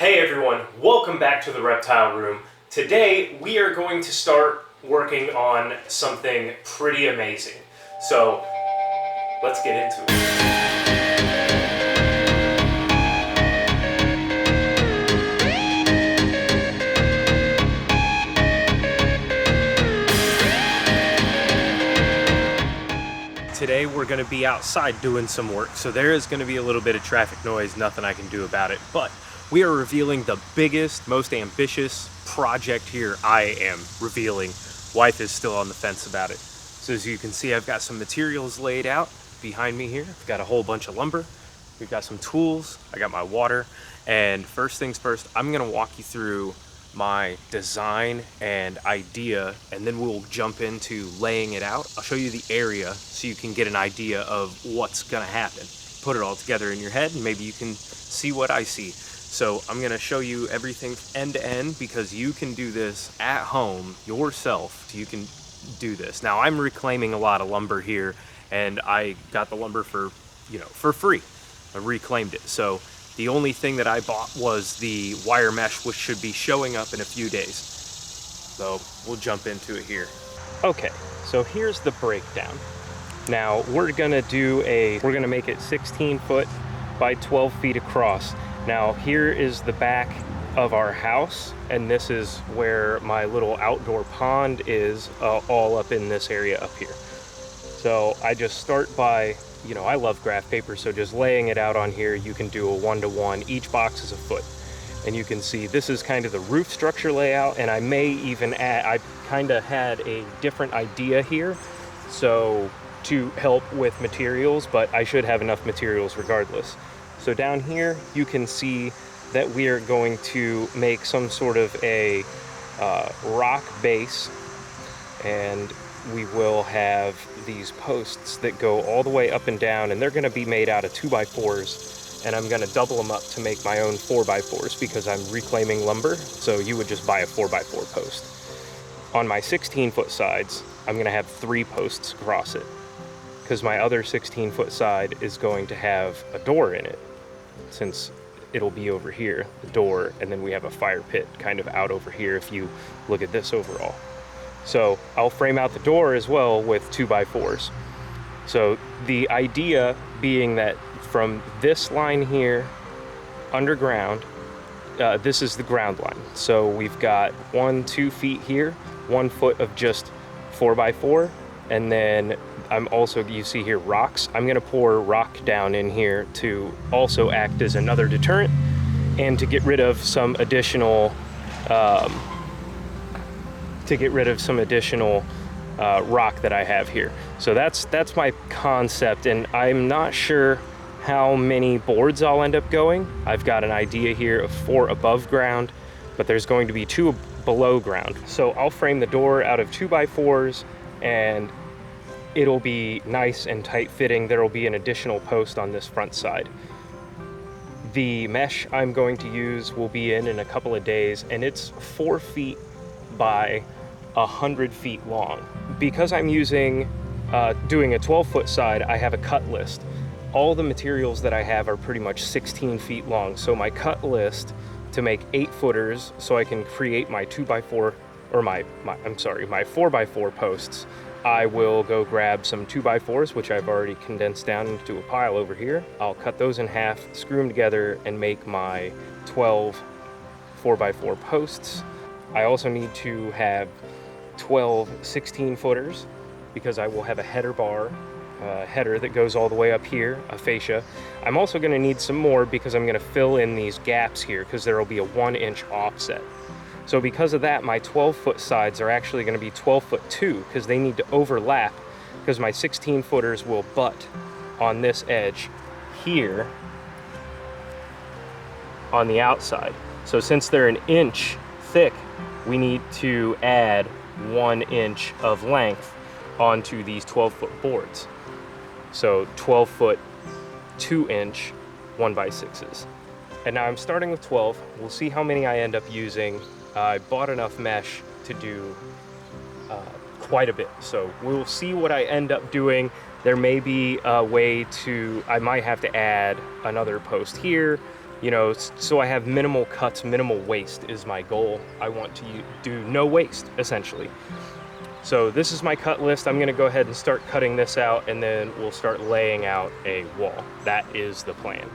Hey everyone, welcome back to the Reptile Room. Today we are going to start working on something pretty amazing. So let's get into it. Today we're going to be outside doing some work, so there is going to be a little bit of traffic noise, nothing I can do about it, but we are revealing the biggest, most ambitious project here. I am revealing. Wife is still on the fence about it. So as you can see, I've got some materials laid out behind me here. I've got a whole bunch of lumber. We've got some tools. I got my water. And first things first, I'm going to walk you through my design and idea, and then we'll jump into laying it out. I'll show you the area so you can get an idea of what's gonna happen. Put it all together in your head and maybe you can see what I see. So I'm gonna show you everything end to end because you can do this at home yourself. You can do this. Now I'm reclaiming a lot of lumber here and I got the lumber for free. I reclaimed it. So the only thing that I bought was the wire mesh, which should be showing up in a few days. So we'll jump into it here. Okay, so here's the breakdown. Now we're gonna make it 16 foot by 12 feet across. Now here is the back of our house, and this is where my little outdoor pond is, all up in this area up here. So I just start by, I love graph paper, so just laying it out on here, you can do a 1-to-1. Each box is a foot. And you can see this is kind of the roof structure layout, and I may even add, I kind of had a different idea here, so to help with materials, but I should have enough materials regardless. So down here, you can see that we are going to make some sort of a rock base, and we will have these posts that go all the way up and down, and they're going to be made out of 2x4s, and I'm going to double them up to make my own 4x4s because I'm reclaiming lumber, so you would just buy a 4x4 post. On my 16-foot sides, I'm going to have 3 posts across it because my other 16-foot side is going to have a door in it, since it'll be over here, the door, and then we have a fire pit kind of out over here if you look at this overall. So I'll frame out the door as well with 2x4s. So the idea being that from this line here, underground, this is the ground line. So we've got 2 feet here, 1 foot of just 4x4, and then you see here rocks. I'm gonna pour rock down in here to also act as another deterrent and to get rid of some additional rock that I have here. So that's my concept, and I'm not sure how many boards I'll end up going. I've got an idea here of 4 above ground, but there's going to be 2 below ground. So I'll frame the door out of 2x4s, and it'll be nice and tight fitting. There will be an additional post on this front side. The mesh I'm going to use will be in a couple of days, and it's 4 feet by 100 feet long. Because I'm doing a 12-foot side, I have a cut list. All the materials that I have are pretty much 16 feet long. So my cut list to make 8-footers, so I can create my 2x4, or my 4x4 posts, I will go grab some 2x4s, which I've already condensed down into a pile over here. I'll cut those in half, screw them together, and make my 12 4x4 posts. I also need to have 12 16-footers because I will have a header bar, header that goes all the way up here, a fascia. I'm also going to need some more because I'm going to fill in these gaps here because there will be a 1-inch offset. So because of that, my 12-foot sides are actually going to be 12-foot too, because they need to overlap, because my 16-footers will butt on this edge here on the outside. So since they're 1 inch thick, we need to add 1 inch of length onto these 12-foot boards. So 12-foot, 2-inch 1x6s. And now I'm starting with 12. We'll see how many I end up using. I bought enough mesh to do quite a bit, so we'll see what I end up doing. There may be a way I might have to add another post here, you know, so I have minimal cuts, minimal waste is my goal. I want to do no waste, essentially. So this is my cut list. I'm gonna go ahead and start cutting this out, and then we'll start laying out a wall. That is the plan.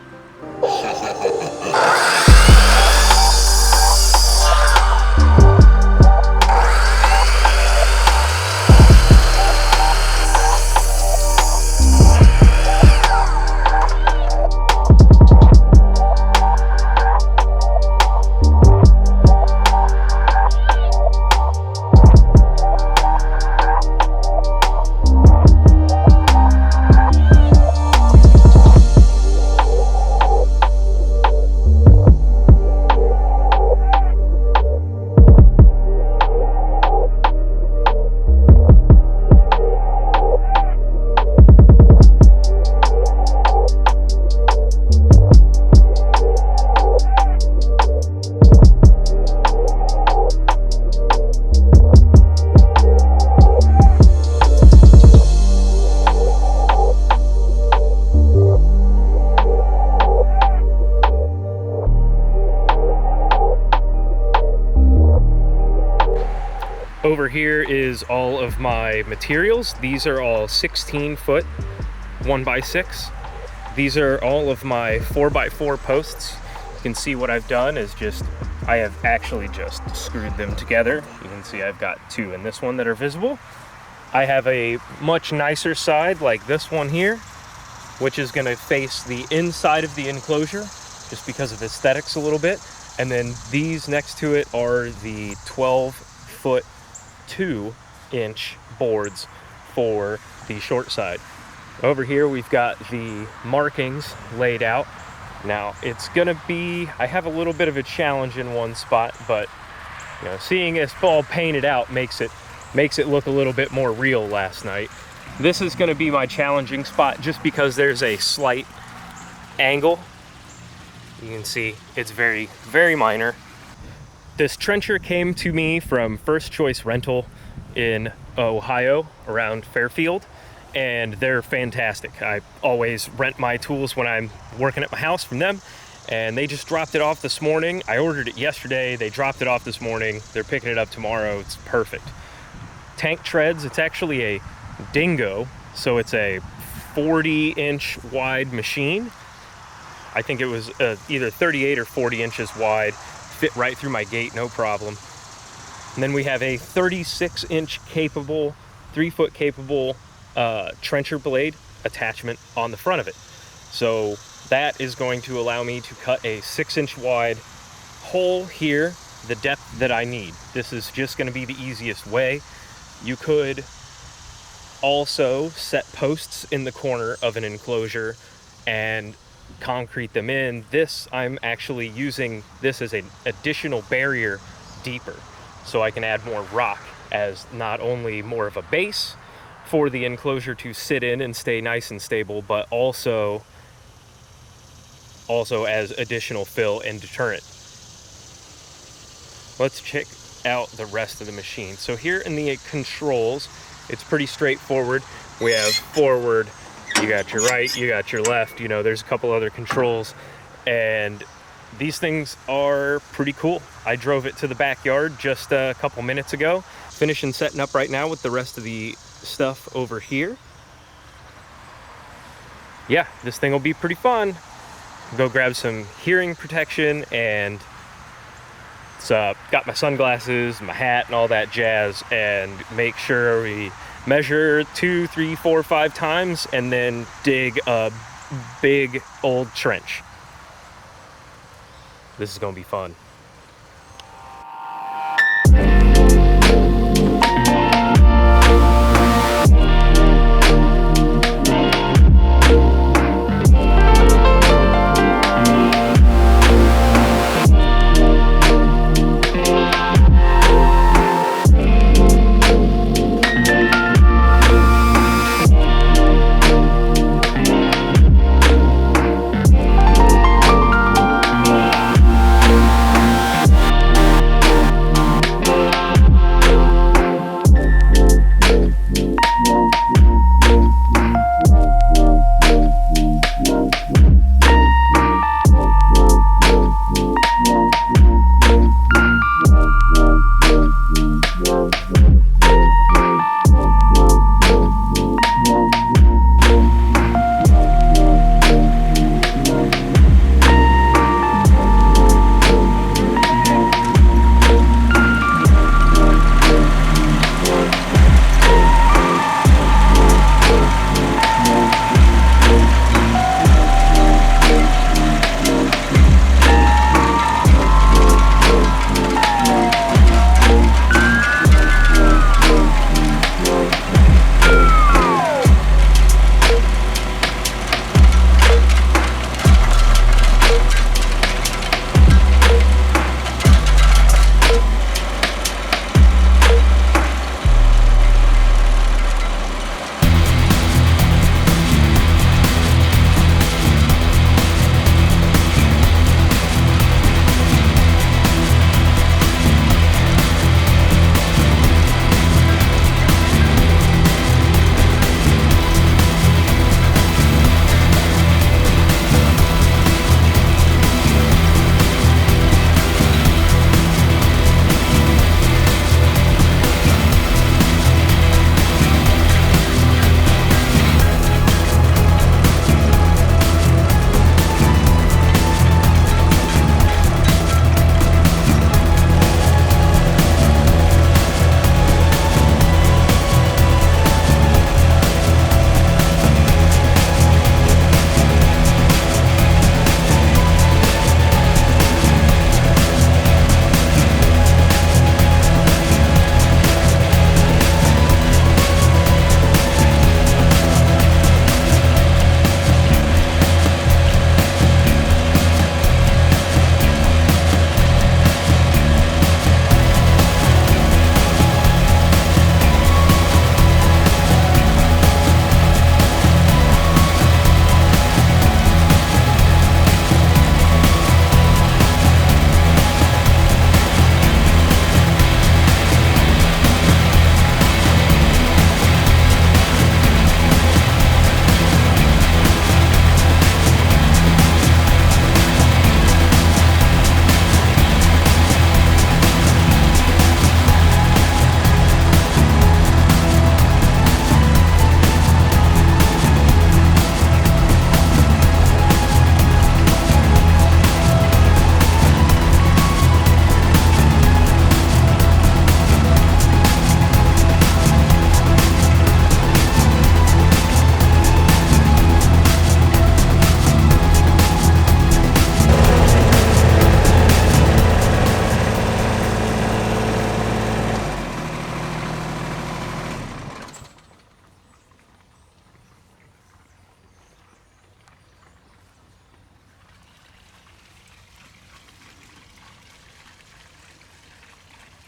Over here is all of my materials. These are all 16-foot 1x6. These are all of my 4x4 posts. You can see what I've done is I have actually just screwed them together. You can see I've got two in this one that are visible. I have a much nicer side like this one here, which is gonna face the inside of the enclosure just because of aesthetics a little bit. And then these next to it are the 12-foot 2-inch boards for the short side. Over here we've got the markings laid out. Now it's gonna be, I have a little bit of a challenge in one spot, but you know, seeing it all painted out makes it look a little bit more real last night. This is gonna be my challenging spot just because there's a slight angle. You can see it's very, very minor. This trencher came to me from First Choice Rental in Ohio around Fairfield, and they're fantastic. I always rent my tools when I'm working at my house from them, and they just dropped it off this morning. I ordered it yesterday, they dropped it off this morning. They're picking it up tomorrow. It's perfect. Tank treads, it's actually a dingo, so it's a 40-inch wide machine. I think it was either 38 or 40 inches wide. Fit right through my gate, no problem. And then we have a 36-inch capable, 3-foot capable trencher blade attachment on the front of it. So that is going to allow me to cut a 6-inch wide hole here, the depth that I need. This is just going to be the easiest way. You could also set posts in the corner of an enclosure and concrete them in. This, I'm actually using this as an additional barrier deeper, so I can add more rock as not only more of a base for the enclosure to sit in and stay nice and stable, but also as additional fill and deterrent. Let's check out the rest of the machine. So here in the controls, it's pretty straightforward. We have forward, you got your right, you got your left, you know, there's a couple other controls, and these things are pretty cool. I drove it to the backyard just a couple minutes ago. Finishing setting up right now with the rest of the stuff over here. Yeah, this thing will be pretty fun. Go grab some hearing protection, and it's got my sunglasses, my hat, and all that jazz, and make sure we measure 2, 3, 4, 5 times and then dig a big old trench. This is gonna be fun.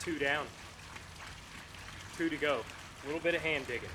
2 down, 2 to go. A little bit of hand digging.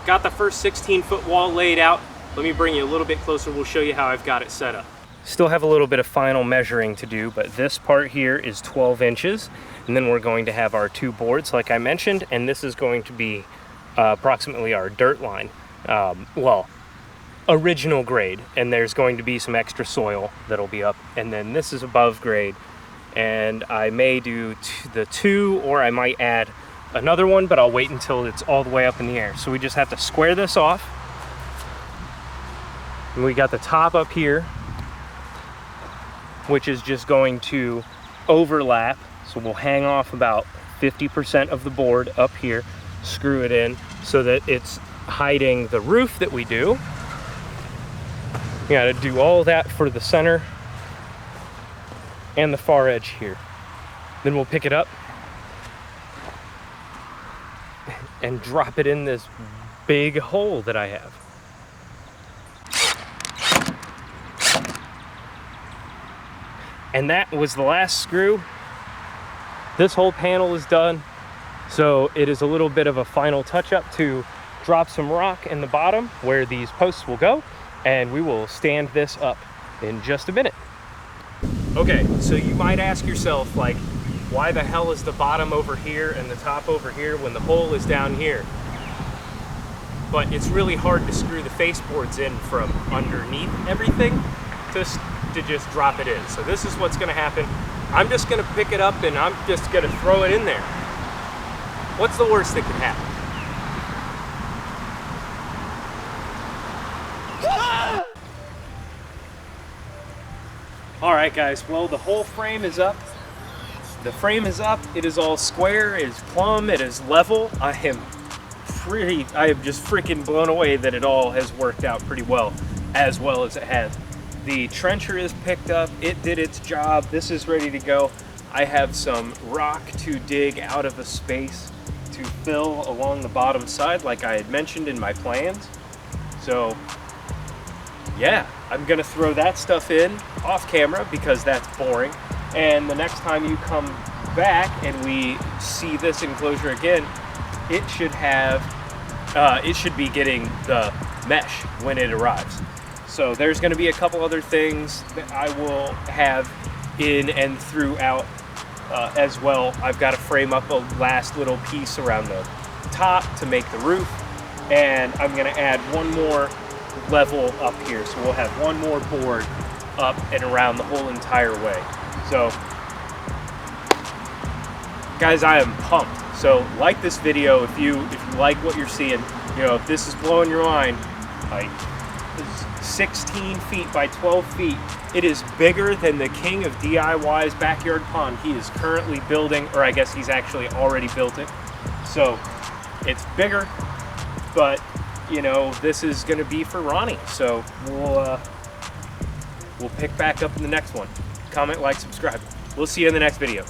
Got the first 16-foot wall laid out. Let me bring you a little bit closer. We'll show you how I've got it set up. Still have a little bit of final measuring to do, but this part here is 12 inches. And then we're going to have our 2 boards, like I mentioned, and this is going to be approximately our dirt line. Well, original grade, and there's going to be some extra soil that'll be up. And then this is above grade, and I may do the 2, or I might add another one, but I'll wait until it's all the way up in the air. So we just have to square this off. And we got the top up here, which is just going to overlap. So we'll hang off about 50% of the board up here, screw it in so that it's hiding the roof that we do. You gotta do all that for the center and the far edge here. Then we'll pick it up and drop it in this big hole that I have. And that was the last screw. This whole panel is done. So it is a little bit of a final touch up to drop some rock in the bottom where these posts will go, and we will stand this up in just a minute. Okay, so you might ask yourself, like, why the hell is the bottom over here and the top over here when the hole is down here? But it's really hard to screw the face boards in from underneath everything to just drop it in. So this is what's gonna happen. I'm just gonna pick it up and I'm just gonna throw it in there. What's the worst that could happen? All right, guys, well, the whole frame is up. The frame is up, it is all square, it is plumb, it is level. I am just freaking blown away that it all has worked out pretty well as it has. The trencher is picked up, it did its job, this is ready to go. I have some rock to dig out of a space to fill along the bottom side like I had mentioned in my plans. So yeah, I'm gonna throw that stuff in off camera because that's boring. And the next time you come back and we see this enclosure again, it should be getting the mesh when it arrives. So there's going to be a couple other things that I will have in and throughout as well. I've got to frame up a last little piece around the top to make the roof, and I'm going to add one more level up here. So we'll have one more board up and around the whole entire way. So guys, I am pumped. So like this video if you like what you're seeing. You know, if this is blowing your mind, like 16 feet by 12 feet, it is bigger than the king of DIY's backyard pond he is currently building, or I guess he's actually already built it. So it's bigger, but you know, this is gonna be for Ronnie. So we'll pick back up in the next one. Comment, like, subscribe. We'll see you in the next video.